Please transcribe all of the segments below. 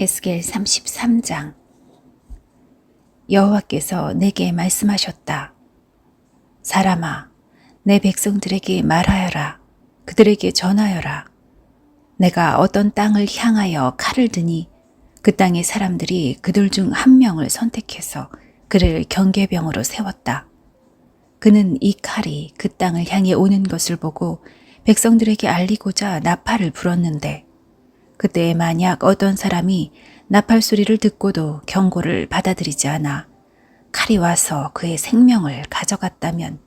에스겔 33장. 여호와께서 내게 말씀하셨다. 사람아, 내 백성들에게 말하여라. 그들에게 전하여라. 내가 어떤 땅을 향하여 칼을 드니 그 땅의 사람들이 그들 중 한 명을 선택해서 그를 경계병으로 세웠다. 그는 이 칼이 그 땅을 향해 오는 것을 보고 백성들에게 알리고자 나팔을 불었는데, 그때 만약 어떤 사람이 나팔 소리를 듣고도 경고를 받아들이지 않아 칼이 와서 그의 생명을 가져갔다면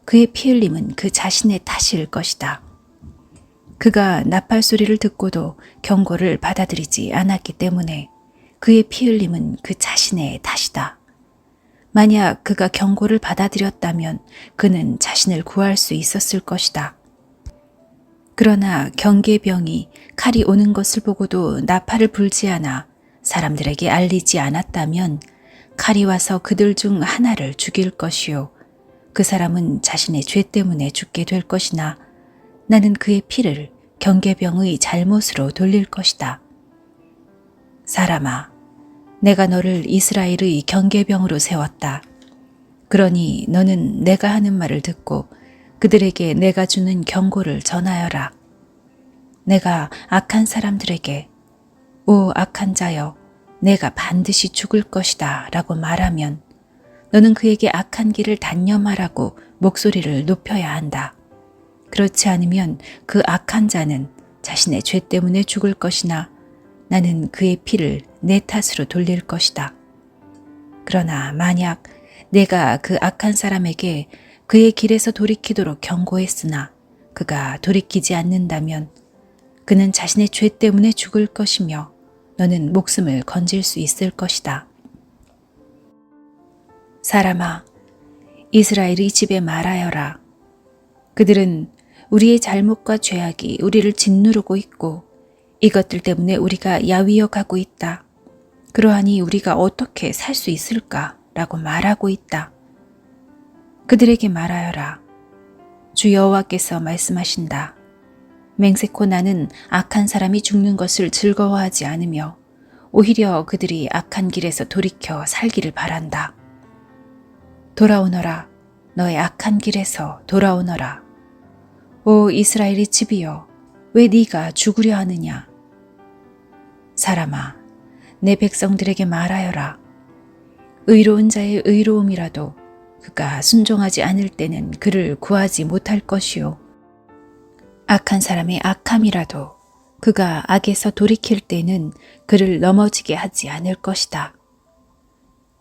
그의 피 흘림은 그 자신의 탓일 것이다. 그가 나팔 소리를 듣고도 경고를 받아들이지 않았기 때문에 그의 피 흘림은 그 자신의 탓이다. 만약 그가 경고를 받아들였다면 그는 자신을 구할 수 있었을 것이다. 그러나 경계병이 칼이 오는 것을 보고도 나팔을 불지 않아 사람들에게 알리지 않았다면 칼이 와서 그들 중 하나를 죽일 것이요, 그 사람은 자신의 죄 때문에 죽게 될 것이나 나는 그의 피를 경계병의 잘못으로 돌릴 것이다. 사람아, 내가 너를 이스라엘의 경계병으로 세웠다. 그러니 너는 내가 하는 말을 듣고 그들에게 내가 주는 경고를 전하여라. 내가 악한 사람들에게 오 악한 자여, 내가 반드시 죽을 것이다 라고 말하면 너는 그에게 악한 길을 단념하라고 목소리를 높여야 한다. 그렇지 않으면 그 악한 자는 자신의 죄 때문에 죽을 것이나 나는 그의 피를 내 탓으로 돌릴 것이다. 그러나 만약 내가 그 악한 사람에게 그의 길에서 돌이키도록 경고했으나 그가 돌이키지 않는다면 그는 자신의 죄 때문에 죽을 것이며 너는 목숨을 건질 수 있을 것이다. 사람아, 이스라엘의 집에 말하여라. 그들은 우리의 잘못과 죄악이 우리를 짓누르고 있고 이것들 때문에 우리가 야위어 가고 있다. 그러하니 우리가 어떻게 살 수 있을까? 라고 말하고 있다. 그들에게 말하여라. 주 여호와께서 말씀하신다. 맹세코 나는 악한 사람이 죽는 것을 즐거워하지 않으며 오히려 그들이 악한 길에서 돌이켜 살기를 바란다. 돌아오너라. 너의 악한 길에서 돌아오너라. 오 이스라엘의 집이여, 왜 네가 죽으려 하느냐? 사람아, 내 백성들에게 말하여라. 의로운 자의 의로움이라도 그가 순종하지 않을 때는 그를 구하지 못할 것이요, 악한 사람의 악함이라도 그가 악에서 돌이킬 때는 그를 넘어지게 하지 않을 것이다.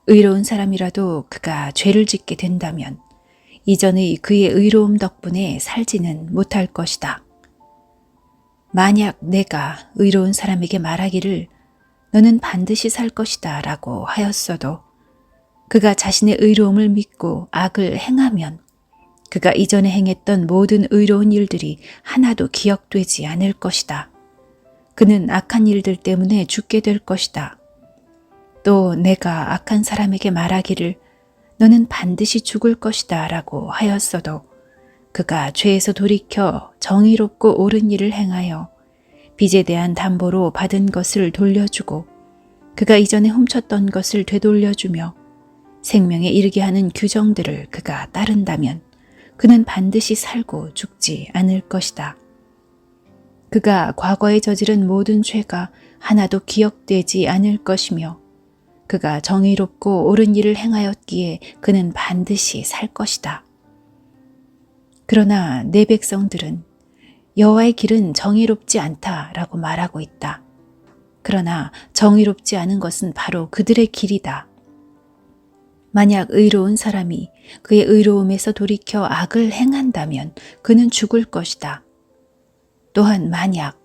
의로운 사람이라도 그가 죄를 짓게 된다면 이전의 그의 의로움 덕분에 살지는 못할 것이다. 만약 내가 의로운 사람에게 말하기를 너는 반드시 살 것이다 라고 하였어도 그가 자신의 의로움을 믿고 악을 행하면 그가 이전에 행했던 모든 의로운 일들이 하나도 기억되지 않을 것이다. 그는 악한 일들 때문에 죽게 될 것이다. 또 내가 악한 사람에게 말하기를 너는 반드시 죽을 것이다 라고 하였어도 그가 죄에서 돌이켜 정의롭고 옳은 일을 행하여 빚에 대한 담보로 받은 것을 돌려주고 그가 이전에 훔쳤던 것을 되돌려주며 생명에 이르게 하는 규정들을 그가 따른다면 그는 반드시 살고 죽지 않을 것이다. 그가 과거에 저지른 모든 죄가 하나도 기억되지 않을 것이며 그가 정의롭고 옳은 일을 행하였기에 그는 반드시 살 것이다. 그러나 내 백성들은 여호와의 길은 정의롭지 않다라고 말하고 있다. 그러나 정의롭지 않은 것은 바로 그들의 길이다. 만약 의로운 사람이 그의 의로움에서 돌이켜 악을 행한다면 그는 죽을 것이다. 또한 만약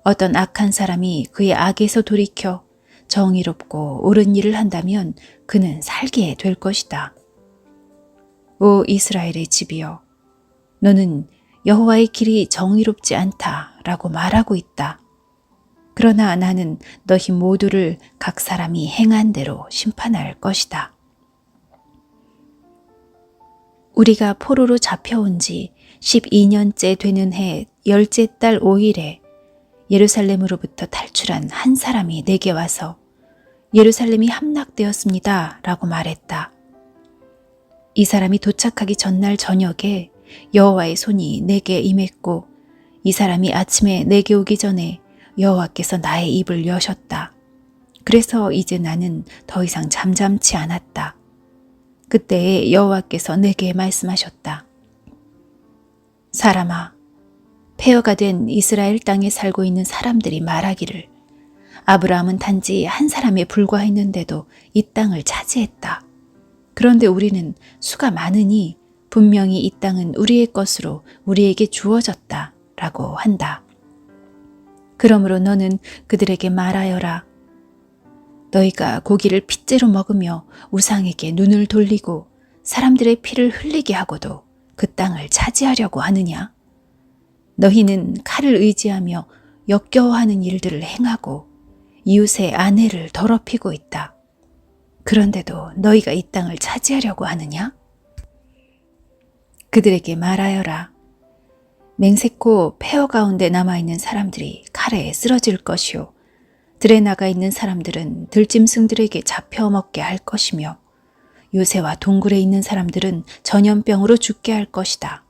어떤 악한 사람이 그의 악에서 돌이켜 정의롭고 옳은 일을 한다면 그는 살게 될 것이다. 오 이스라엘의 집이여, 너는 여호와의 길이 정의롭지 않다라고 말하고 있다. 그러나 나는 너희 모두를 각 사람이 행한 대로 심판할 것이다. 우리가 포로로 잡혀온 지 12년째 되는 해 10째 달 5일에 예루살렘으로부터 탈출한 한 사람이 내게 와서 예루살렘이 함락되었습니다 라고 말했다. 이 사람이 도착하기 전날 저녁에 여호와의 손이 내게 임했고 이 사람이 아침에 내게 오기 전에 여호와께서 나의 입을 여셨다. 그래서 이제 나는 더 이상 잠잠치 않았다. 그때에 여호와께서 내게 말씀하셨다. 사람아, 폐허가 된 이스라엘 땅에 살고 있는 사람들이 말하기를 아브라함은 단지 한 사람에 불과했는데도 이 땅을 차지했다. 그런데 우리는 수가 많으니 분명히 이 땅은 우리의 것으로 우리에게 주어졌다 라고 한다. 그러므로 너는 그들에게 말하여라. 너희가 고기를 핏째로 먹으며 우상에게 눈을 돌리고 사람들의 피를 흘리게 하고도 그 땅을 차지하려고 하느냐? 너희는 칼을 의지하며 역겨워하는 일들을 행하고 이웃의 아내를 더럽히고 있다. 그런데도 너희가 이 땅을 차지하려고 하느냐? 그들에게 말하여라. 맹세코 폐허 가운데 남아있는 사람들이 칼에 쓰러질 것이요. 들에 나가 있는 사람들은 들짐승들에게 잡혀 먹게 할 것이며 요새와 동굴에 있는 사람들은 전염병으로 죽게 할 것이다.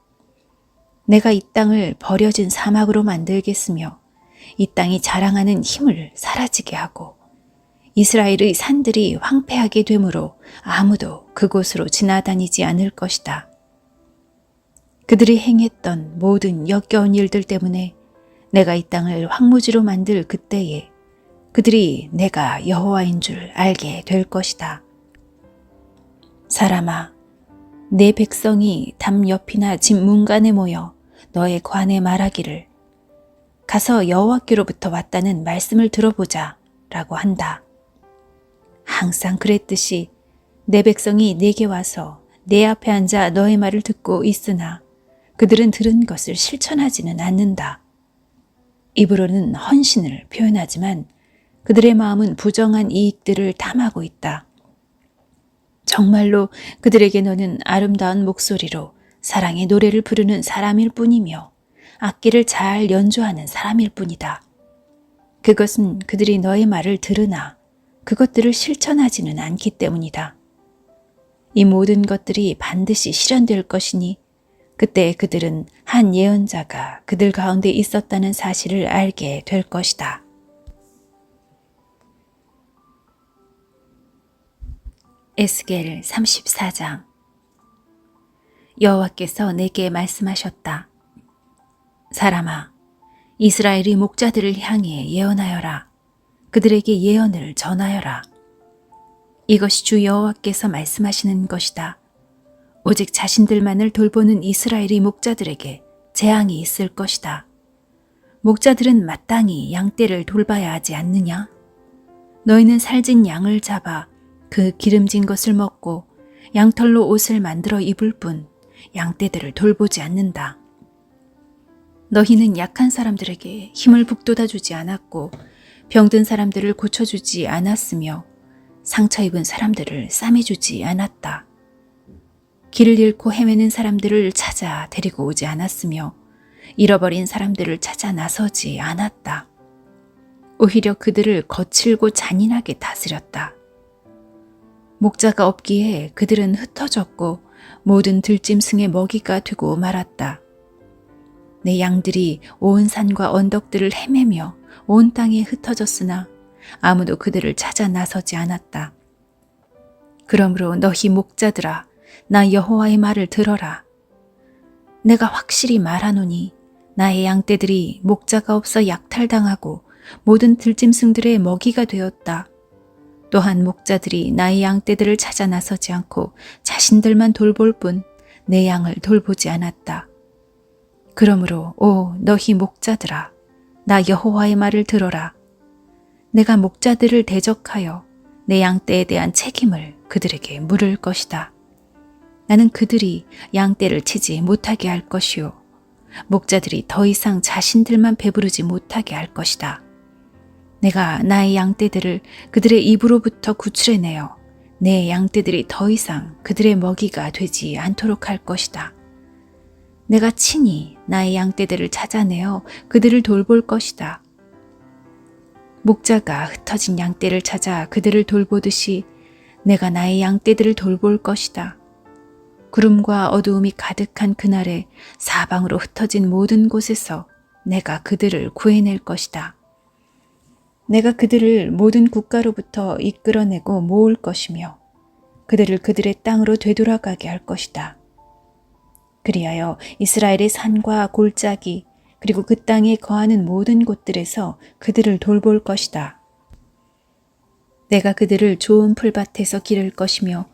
내가 이 땅을 버려진 사막으로 만들겠으며 이 땅이 자랑하는 힘을 사라지게 하고 이스라엘의 산들이 황폐하게 되므로 아무도 그곳으로 지나다니지 않을 것이다. 그들이 행했던 모든 역겨운 일들 때문에 내가 이 땅을 황무지로 만들 그때에 그들이 내가 여호와인 줄 알게 될 것이다. 사람아, 내 백성이 담 옆이나 집 문간에 모여 너의 관에 말하기를 가서 여호와께로부터 왔다는 말씀을 들어보자 라고 한다. 항상 그랬듯이 내 백성이 내게 와서 내 앞에 앉아 너의 말을 듣고 있으나 그들은 들은 것을 실천하지는 않는다. 입으로는 헌신을 표현하지만 그들의 마음은 부정한 이익들을 탐하고 있다. 정말로 그들에게 너는 아름다운 목소리로 사랑의 노래를 부르는 사람일 뿐이며 악기를 잘 연주하는 사람일 뿐이다. 그것은 그들이 너의 말을 들으나 그것들을 실천하지는 않기 때문이다. 이 모든 것들이 반드시 실현될 것이니 그때 그들은 한 예언자가 그들 가운데 있었다는 사실을 알게 될 것이다. 에스겔 34장. 여호와께서 내게 말씀하셨다. 사람아, 이스라엘의 목자들을 향해 예언하여라. 그들에게 예언을 전하여라. 이것이 주 여호와께서 말씀하시는 것이다. 오직 자신들만을 돌보는 이스라엘의 목자들에게 재앙이 있을 것이다. 목자들은 마땅히 양떼를 돌봐야 하지 않느냐? 너희는 살진 양을 잡아 그 기름진 것을 먹고 양털로 옷을 만들어 입을 뿐 양떼들을 돌보지 않는다. 너희는 약한 사람들에게 힘을 북돋아 주지 않았고 병든 사람들을 고쳐주지 않았으며 상처 입은 사람들을 싸매주지 않았다. 길을 잃고 헤매는 사람들을 찾아 데리고 오지 않았으며 잃어버린 사람들을 찾아 나서지 않았다. 오히려 그들을 거칠고 잔인하게 다스렸다. 목자가 없기에 그들은 흩어졌고 모든 들짐승의 먹이가 되고 말았다. 내 양들이 온 산과 언덕들을 헤매며 온 땅에 흩어졌으나 아무도 그들을 찾아 나서지 않았다. 그러므로 너희 목자들아, 나 여호와의 말을 들어라. 내가 확실히 말하노니 나의 양떼들이 목자가 없어 약탈당하고 모든 들짐승들의 먹이가 되었다. 또한 목자들이 나의 양떼들을 찾아 나서지 않고 자신들만 돌볼 뿐 내 양을 돌보지 않았다. 그러므로 오 너희 목자들아, 나 여호와의 말을 들어라. 내가 목자들을 대적하여 내 양떼에 대한 책임을 그들에게 물을 것이다. 나는 그들이 양떼를 치지 못하게 할 것이요 목자들이 더 이상 자신들만 배부르지 못하게 할 것이다. 내가 나의 양떼들을 그들의 입으로부터 구출해내어 내 양떼들이 더 이상 그들의 먹이가 되지 않도록 할 것이다. 내가 친히 나의 양떼들을 찾아내어 그들을 돌볼 것이다. 목자가 흩어진 양떼를 찾아 그들을 돌보듯이 내가 나의 양떼들을 돌볼 것이다. 구름과 어두움이 가득한 그날에 사방으로 흩어진 모든 곳에서 내가 그들을 구해낼 것이다. 내가 그들을 모든 국가로부터 이끌어내고 모을 것이며 그들을 그들의 땅으로 되돌아가게 할 것이다. 그리하여 이스라엘의 산과 골짜기 그리고 그 땅에 거하는 모든 곳들에서 그들을 돌볼 것이다. 내가 그들을 좋은 풀밭에서 기를 것이며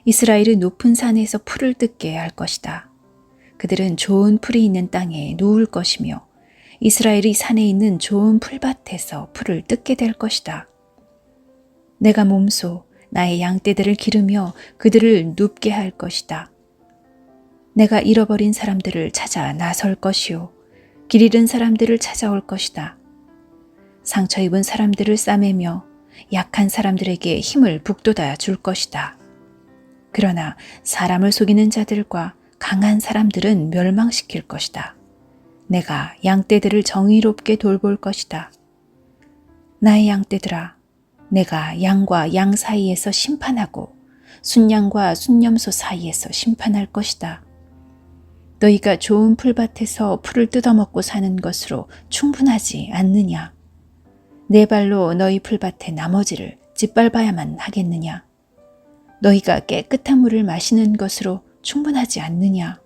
이스라엘의 높은 산에서 풀을 뜯게 할 것이다. 그들은 좋은 풀이 있는 땅에 누울 것이며 이스라엘이 산에 있는 좋은 풀밭에서 풀을 뜯게 될 것이다. 내가 몸소 나의 양떼들을 기르며 그들을 눕게 할 것이다. 내가 잃어버린 사람들을 찾아 나설 것이요 길 잃은 사람들을 찾아올 것이다. 상처 입은 사람들을 싸매며 약한 사람들에게 힘을 북돋아 줄 것이다. 그러나 사람을 속이는 자들과 강한 사람들은 멸망시킬 것이다. 내가 양떼들을 정의롭게 돌볼 것이다. 나의 양떼들아, 내가 양과 양 사이에서 심판하고 순양과 순염소 사이에서 심판할 것이다. 너희가 좋은 풀밭에서 풀을 뜯어먹고 사는 것으로 충분하지 않느냐? 내 발로 너희 풀밭의 나머지를 짓밟아야만 하겠느냐? 너희가 깨끗한 물을 마시는 것으로 충분하지 않느냐?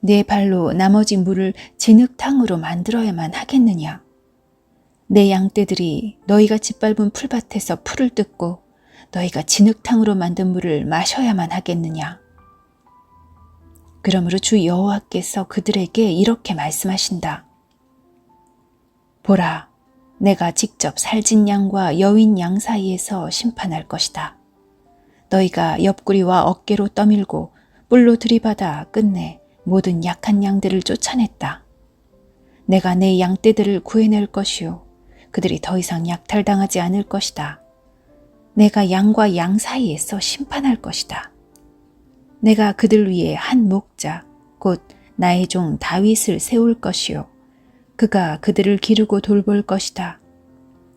내 발로 나머지 물을 진흙탕으로 만들어야만 하겠느냐? 내 양떼들이 너희가 짓밟은 풀밭에서 풀을 뜯고 너희가 진흙탕으로 만든 물을 마셔야만 하겠느냐? 그러므로 주 여호와께서 그들에게 이렇게 말씀하신다. 보라, 내가 직접 살진 양과 여윈 양 사이에서 심판할 것이다. 너희가 옆구리와 어깨로 떠밀고 뿔로 들이받아 끝내 모든 약한 양들을 쫓아냈다. 내가 내 양떼들을 구해낼 것이요 그들이 더 이상 약탈당하지 않을 것이다. 내가 양과 양 사이에서 심판할 것이다. 내가 그들 위에 한 목자, 곧 나의 종 다윗을 세울 것이요 그가 그들을 기르고 돌볼 것이다.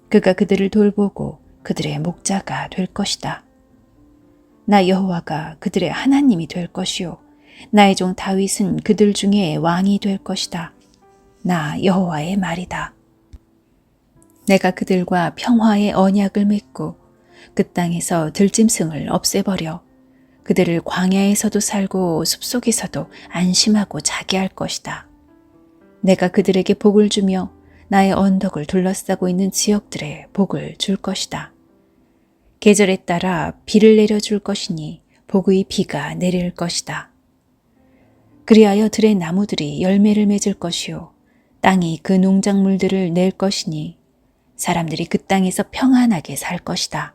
그가 그들을 돌보고 그들의 목자가 될 것이다. 나 여호와가 그들의 하나님이 될 것이요 나의 종 다윗은 그들 중에 왕이 될 것이다. 나 여호와의 말이다. 내가 그들과 평화의 언약을 맺고 그 땅에서 들짐승을 없애버려 그들을 광야에서도 살고 숲속에서도 안심하고 자게 할 것이다. 내가 그들에게 복을 주며 나의 언덕을 둘러싸고 있는 지역들에 복을 줄 것이다. 계절에 따라 비를 내려줄 것이니 복의 비가 내릴 것이다. 그리하여 들의 나무들이 열매를 맺을 것이요 땅이 그 농작물들을 낼 것이니 사람들이 그 땅에서 평안하게 살 것이다.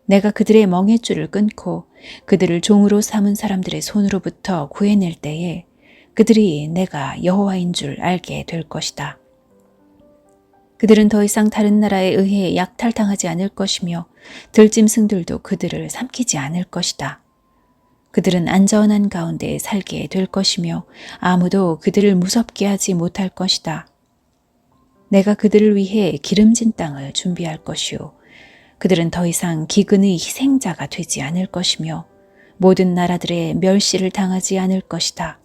내가 그들의 멍에줄을 끊고 그들을 종으로 삼은 사람들의 손으로부터 구해낼 때에 그들이 내가 여호와인 줄 알게 될 것이다. 그들은 더 이상 다른 나라에 의해 약탈당하지 않을 것이며 들짐승들도 그들을 삼키지 않을 것이다. 그들은 안전한 가운데 살게 될 것이며 아무도 그들을 무섭게 하지 못할 것이다. 내가 그들을 위해 기름진 땅을 준비할 것이요 그들은 더 이상 기근의 희생자가 되지 않을 것이며 모든 나라들의 멸시를 당하지 않을 것이다.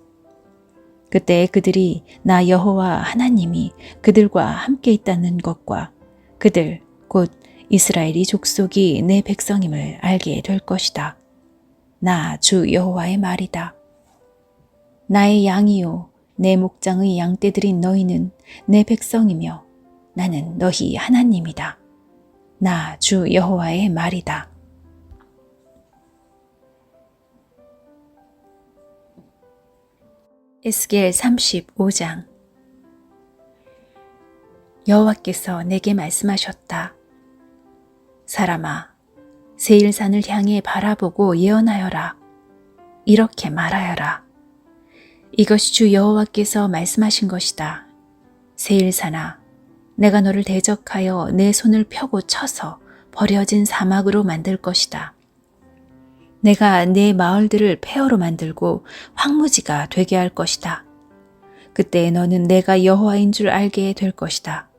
그때 그들이 나 여호와 하나님이 그들과 함께 있다는 것과 그들 곧 이스라엘이 족속이 내 백성임을 알게 될 것이다. 나 주 여호와의 말이다. 나의 양이요 내 목장의 양떼들인 너희는 내 백성이며 나는 너희 하나님이다. 나 주 여호와의 말이다. 에스겔 35장. 여호와께서 내게 말씀하셨다. 사람아, 세일산을 향해 바라보고 예언하여라. 이렇게 말하여라. 이것이 주 여호와께서 말씀하신 것이다. 세일산아, 내가 너를 대적하여 내 손을 펴고 쳐서 버려진 사막으로 만들 것이다. 내가 내 마을들을 폐허로 만들고 황무지가 되게 할 것이다. 그때 너는 내가 여호와인 줄 알게 될 것이다.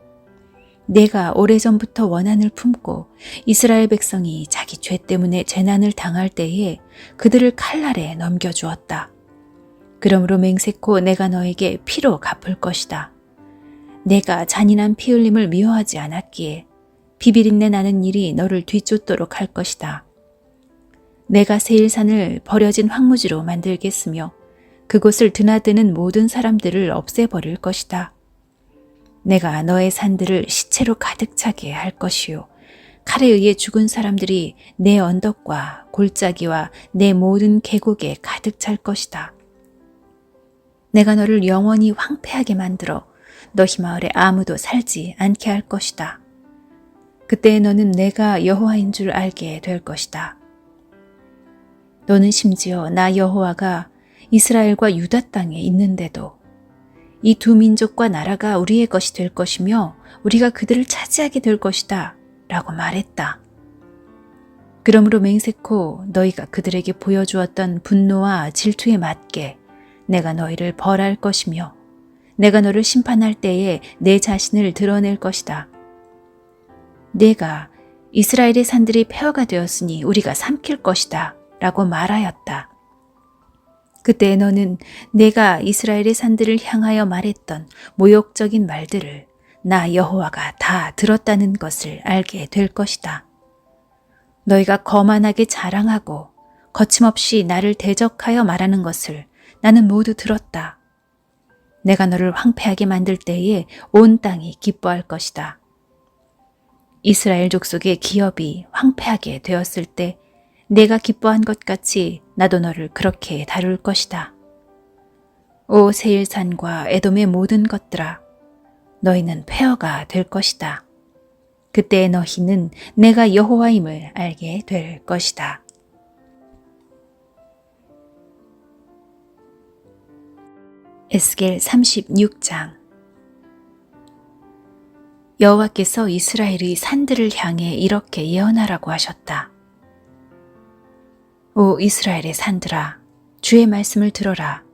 내가 오래전부터 원한을 품고 이스라엘 백성이 자기 죄 때문에 재난을 당할 때에 그들을 칼날에 넘겨주었다. 그러므로 맹세코 내가 너에게 피로 갚을 것이다. 내가 잔인한 피 흘림을 미워하지 않았기에 비비린내 나는 일이 너를 뒤쫓도록 할 것이다. 내가 세일산을 버려진 황무지로 만들겠으며 그곳을 드나드는 모든 사람들을 없애버릴 것이다. 내가 너의 산들을 시체로 가득 차게 할 것이요 칼에 의해 죽은 사람들이 내 언덕과 골짜기와 내 모든 계곡에 가득 찰 것이다. 내가 너를 영원히 황폐하게 만들어 너희 마을에 아무도 살지 않게 할 것이다. 그때 너는 내가 여호와인 줄 알게 될 것이다. 너는 심지어 나 여호와가 이스라엘과 유다 땅에 있는데도 이 두 민족과 나라가 우리의 것이 될 것이며 우리가 그들을 차지하게 될 것이다 라고 말했다. 그러므로 맹세코 너희가 그들에게 보여주었던 분노와 질투에 맞게 내가 너희를 벌할 것이며 내가 너를 심판할 때에 내 자신을 드러낼 것이다. 내가 이스라엘의 산들이 폐허가 되었으니 우리가 삼킬 것이다 라고 말하였다. 그때 너는 내가 이스라엘의 산들을 향하여 말했던 모욕적인 말들을 나 여호와가 다 들었다는 것을 알게 될 것이다. 너희가 거만하게 자랑하고 거침없이 나를 대적하여 말하는 것을 나는 모두 들었다. 내가 너를 황폐하게 만들 때에 온 땅이 기뻐할 것이다. 이스라엘 족속의 기업이 황폐하게 되었을 때 내가 기뻐한 것 같이 나도 너를 그렇게 다룰 것이다. 오 세일산과 에돔의 모든 것들아, 너희는 폐허가 될 것이다. 그때 너희는 내가 여호와임을 알게 될 것이다. 에스겔 36장. 여호와께서 이스라엘의 산들을 향해 이렇게 예언하라고 하셨다. 오 이스라엘의 산들아, 주의 말씀을 들어라.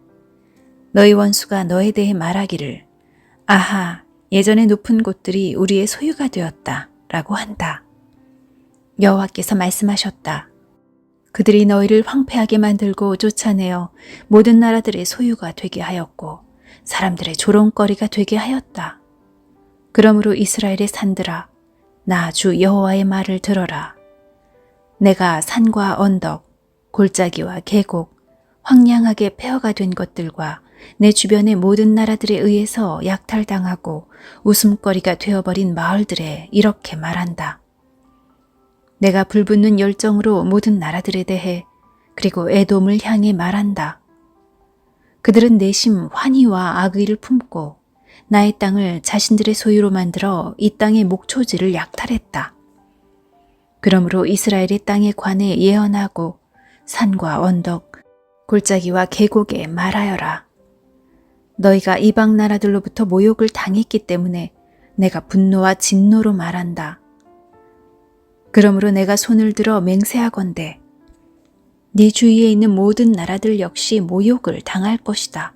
너희 원수가 너에 대해 말하기를 아하, 예전에 높은 곳들이 우리의 소유가 되었다 라고 한다. 여호와께서 말씀하셨다. 그들이 너희를 황폐하게 만들고 쫓아내어 모든 나라들의 소유가 되게 하였고 사람들의 조롱거리가 되게 하였다. 그러므로 이스라엘의 산들아, 나 주 여호와의 말을 들어라. 내가 산과 언덕, 골짜기와 계곡, 황량하게 폐허가 된 것들과 내 주변의 모든 나라들에 의해서 약탈당하고 웃음거리가 되어버린 마을들에 이렇게 말한다. 내가 불붙는 열정으로 모든 나라들에 대해 그리고 에돔을 향해 말한다. 그들은 내심 환희와 악의를 품고 나의 땅을 자신들의 소유로 만들어 이 땅의 목초지를 약탈했다. 그러므로 이스라엘의 땅에 관해 예언하고 산과 언덕, 골짜기와 계곡에 말하여라. 너희가 이방 나라들로부터 모욕을 당했기 때문에 내가 분노와 진노로 말한다. 그러므로 내가 손을 들어 맹세하건대 네 주위에 있는 모든 나라들 역시 모욕을 당할 것이다.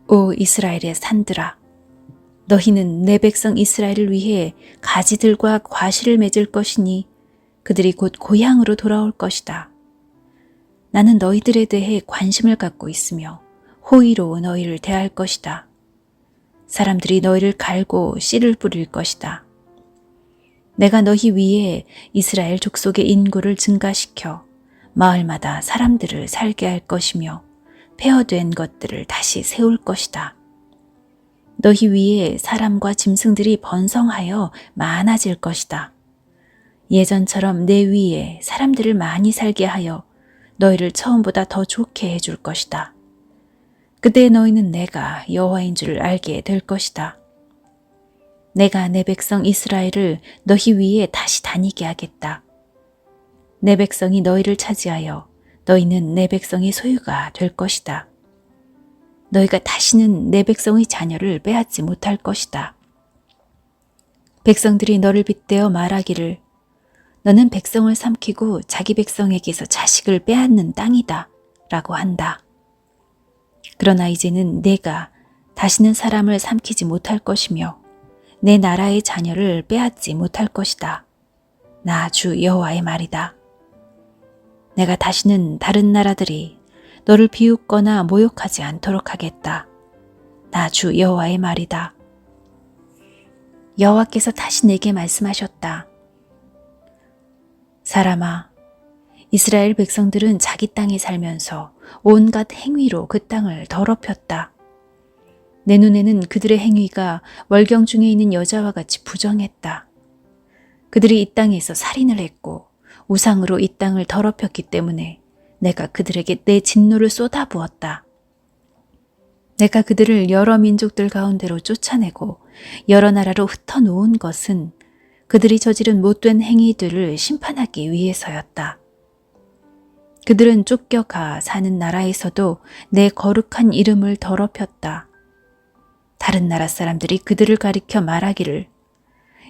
오 이스라엘의 산들아, 너희는 내 백성 이스라엘을 위해 가지들과 과실을 맺을 것이니 그들이 곧 고향으로 돌아올 것이다. 나는 너희들에 대해 관심을 갖고 있으며 호의로 너희를 대할 것이다. 사람들이 너희를 갈고 씨를 뿌릴 것이다. 내가 너희 위에 이스라엘 족속의 인구를 증가시켜 마을마다 사람들을 살게 할 것이며 폐허된 것들을 다시 세울 것이다. 너희 위에 사람과 짐승들이 번성하여 많아질 것이다. 예전처럼 내 위에 사람들을 많이 살게 하여 너희를 처음보다 더 좋게 해줄 것이다. 그때 너희는 내가 여호와인 줄을 알게 될 것이다. 내가 내 백성 이스라엘을 너희 위에 다시 다니게 하겠다. 내 백성이 너희를 차지하여 너희는 내 백성의 소유가 될 것이다. 너희가 다시는 내 백성의 자녀를 빼앗지 못할 것이다. 백성들이 너를 빗대어 말하기를 너는 백성을 삼키고 자기 백성에게서 자식을 빼앗는 땅이다 라고 한다. 그러나 이제는 내가 다시는 사람을 삼키지 못할 것이며 내 나라의 자녀를 빼앗지 못할 것이다. 나 주 여호와의 말이다. 내가 다시는 다른 나라들이 너를 비웃거나 모욕하지 않도록 하겠다. 나 주 여호와의 말이다. 여호와께서 다시 내게 말씀하셨다. 사람아, 이스라엘 백성들은 자기 땅에 살면서 온갖 행위로 그 땅을 더럽혔다. 내 눈에는 그들의 행위가 월경 중에 있는 여자와 같이 부정했다. 그들이 이 땅에서 살인을 했고 우상으로 이 땅을 더럽혔기 때문에 내가 그들에게 내 진노를 쏟아부었다. 내가 그들을 여러 민족들 가운데로 쫓아내고 여러 나라로 흩어놓은 것은 그들이 저지른 못된 행위들을 심판하기 위해서였다. 그들은 쫓겨가 사는 나라에서도 내 거룩한 이름을 더럽혔다. 다른 나라 사람들이 그들을 가리켜 말하기를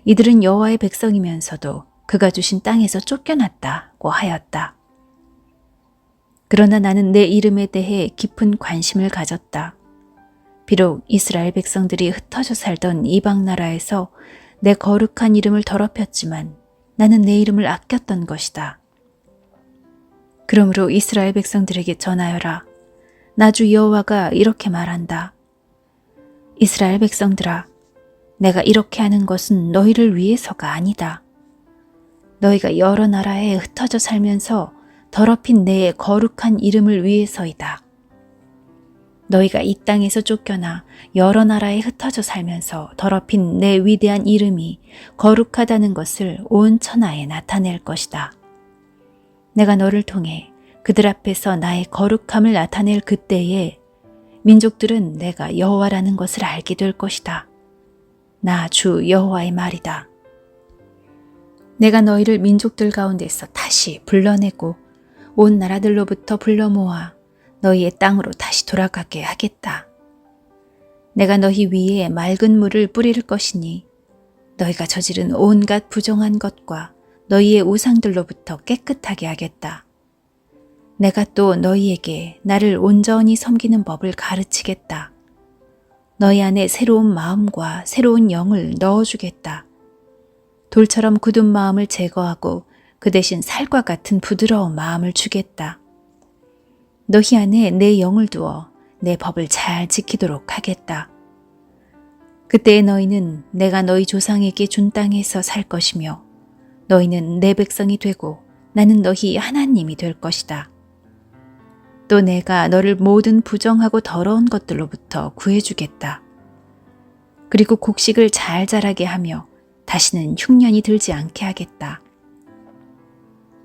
이들은 여호와의 백성이면서도 그가 주신 땅에서 쫓겨났다고 하였다. 그러나 나는 내 이름에 대해 깊은 관심을 가졌다. 비록 이스라엘 백성들이 흩어져 살던 이방 나라에서 내 거룩한 이름을 더럽혔지만 나는 내 이름을 아꼈던 것이다. 그러므로 이스라엘 백성들에게 전하여라. 나 주 여호와가 이렇게 말한다. 이스라엘 백성들아, 내가 이렇게 하는 것은 너희를 위해서가 아니다. 너희가 여러 나라에 흩어져 살면서 더럽힌 내 거룩한 이름을 위해서이다. 너희가 이 땅에서 쫓겨나 여러 나라에 흩어져 살면서 더럽힌 내 위대한 이름이 거룩하다는 것을 온 천하에 나타낼 것이다. 내가 너를 통해 그들 앞에서 나의 거룩함을 나타낼 그때에 민족들은 내가 여호와라는 것을 알게 될 것이다. 나 주 여호와의 말이다. 내가 너희를 민족들 가운데서 다시 불러내고 온 나라들로부터 불러 모아 너희의 땅으로 다시 돌아가게 하겠다. 내가 너희 위에 맑은 물을 뿌릴 것이니 너희가 저지른 온갖 부정한 것과 너희의 우상들로부터 깨끗하게 하겠다. 내가 또 너희에게 나를 온전히 섬기는 법을 가르치겠다. 너희 안에 새로운 마음과 새로운 영을 넣어주겠다. 돌처럼 굳은 마음을 제거하고 그 대신 살과 같은 부드러운 마음을 주겠다. 너희 안에 내 영을 두어 내 법을 잘 지키도록 하겠다. 그때 너희는 내가 너희 조상에게 준 땅에서 살 것이며 너희는 내 백성이 되고 나는 너희 하나님이 될 것이다. 또 내가 너를 모든 부정하고 더러운 것들로부터 구해주겠다. 그리고 곡식을 잘 자라게 하며 다시는 흉년이 들지 않게 하겠다.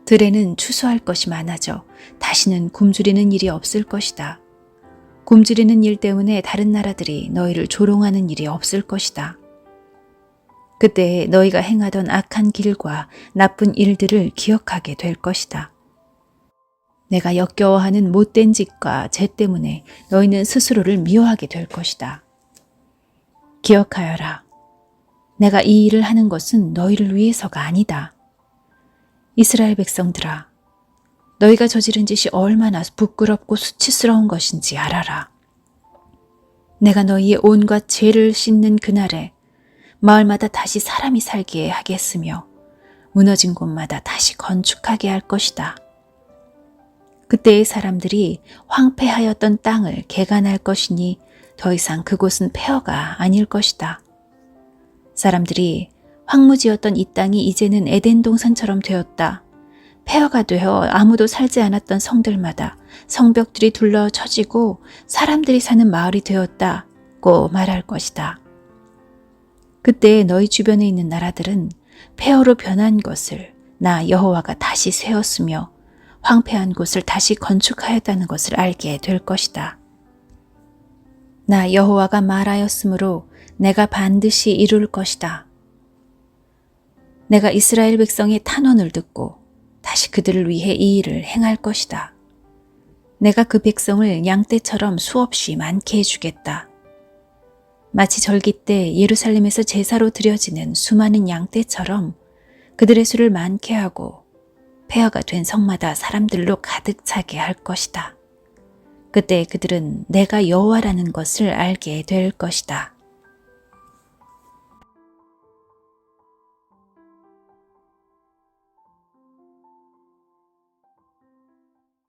들에는 추수할 것이 많아져 다시는 굶주리는 일이 없을 것이다. 굶주리는 일 때문에 다른 나라들이 너희를 조롱하는 일이 없을 것이다. 그때 너희가 행하던 악한 길과 나쁜 일들을 기억하게 될 것이다. 내가 역겨워하는 못된 짓과 죄 때문에 너희는 스스로를 미워하게 될 것이다. 기억하여라. 내가 이 일을 하는 것은 너희를 위해서가 아니다. 이스라엘 백성들아, 너희가 저지른 짓이 얼마나 부끄럽고 수치스러운 것인지 알아라. 내가 너희의 온갖 죄를 씻는 그날에 마을마다 다시 사람이 살게 하겠으며 무너진 곳마다 다시 건축하게 할 것이다. 그때의 사람들이 황폐하였던 땅을 개간할 것이니 더 이상 그곳은 폐허가 아닐 것이다. 사람들이 황무지였던 이 땅이 이제는 에덴 동산처럼 되었다. 폐허가 되어 아무도 살지 않았던 성들마다 성벽들이 둘러쳐지고 사람들이 사는 마을이 되었다고 말할 것이다. 그때 너희 주변에 있는 나라들은 폐허로 변한 것을 나 여호와가 다시 세웠으며 황폐한 곳을 다시 건축하였다는 것을 알게 될 것이다. 나 여호와가 말하였으므로 내가 반드시 이룰 것이다. 내가 이스라엘 백성의 탄원을 듣고 다시 그들을 위해 이 일을 행할 것이다. 내가 그 백성을 양떼처럼 수없이 많게 해주겠다. 마치 절기 때 예루살렘에서 제사로 드려지는 수많은 양떼처럼 그들의 수를 많게 하고 폐허가 된 성마다 사람들로 가득 차게 할 것이다. 그때 그들은 내가 여호와라는 것을 알게 될 것이다.